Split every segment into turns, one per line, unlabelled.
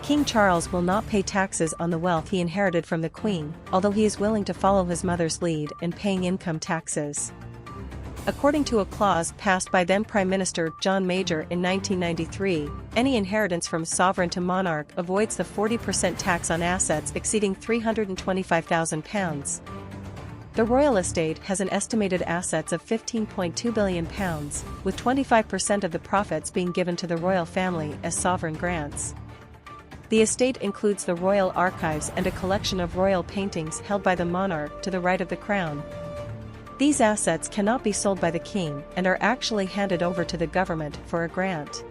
King Charles will not pay taxes on the wealth he inherited from the Queen, although he is willing to follow his mother's lead in paying income taxes. According to a clause passed by then Prime Minister John Major in 1993, any inheritance from sovereign to monarch avoids the 40% tax on assets exceeding £325,000. The royal estate has an estimated assets of £15.2 billion, with 25% of the profits being given to the royal family as sovereign grants. The estate includes the royal archives and a collection of royal paintings held by the monarch to the right of the crown. These assets cannot be sold by the king and are actually handed over to the government for a grant.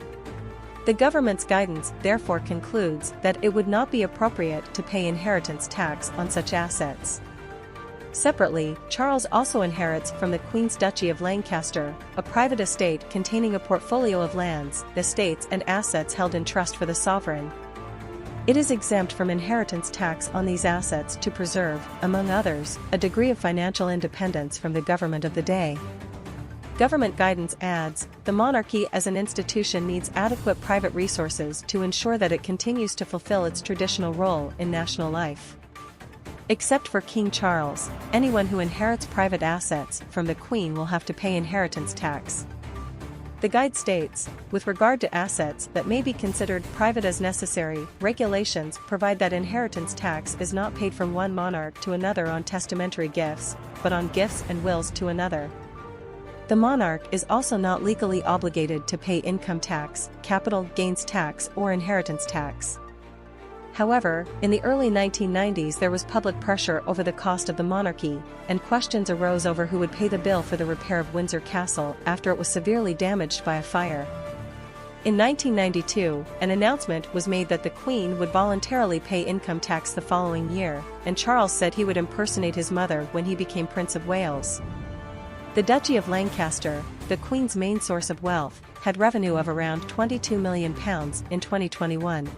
The government's guidance therefore concludes that it would not be appropriate to pay inheritance tax on such assets. Separately, Charles also inherits from the Queen's Duchy of Lancaster, a private estate containing a portfolio of lands, estates and assets held in trust for the sovereign. It is exempt from inheritance tax on these assets to preserve, among others, a degree of financial independence from the government of the day. Government guidance adds, the monarchy as an institution needs adequate private resources to ensure that it continues to fulfill its traditional role in national life. Except for King Charles, anyone who inherits private assets from the Queen will have to pay inheritance tax. The guide states, with regard to assets that may be considered private as necessary, regulations provide that inheritance tax is not paid from one monarch to another on testamentary gifts, but on gifts and wills to another. The monarch is also not legally obligated to pay income tax, capital gains tax or inheritance tax. However, in the early 1990s there was public pressure over the cost of the monarchy, and questions arose over who would pay the bill for the repair of Windsor Castle after it was severely damaged by a fire. In 1992, an announcement was made that the Queen would voluntarily pay income tax the following year, and Charles said he would impersonate his mother when he became Prince of Wales. The Duchy of Lancaster, the Queen's main source of wealth, had revenue of around £22 million in 2021.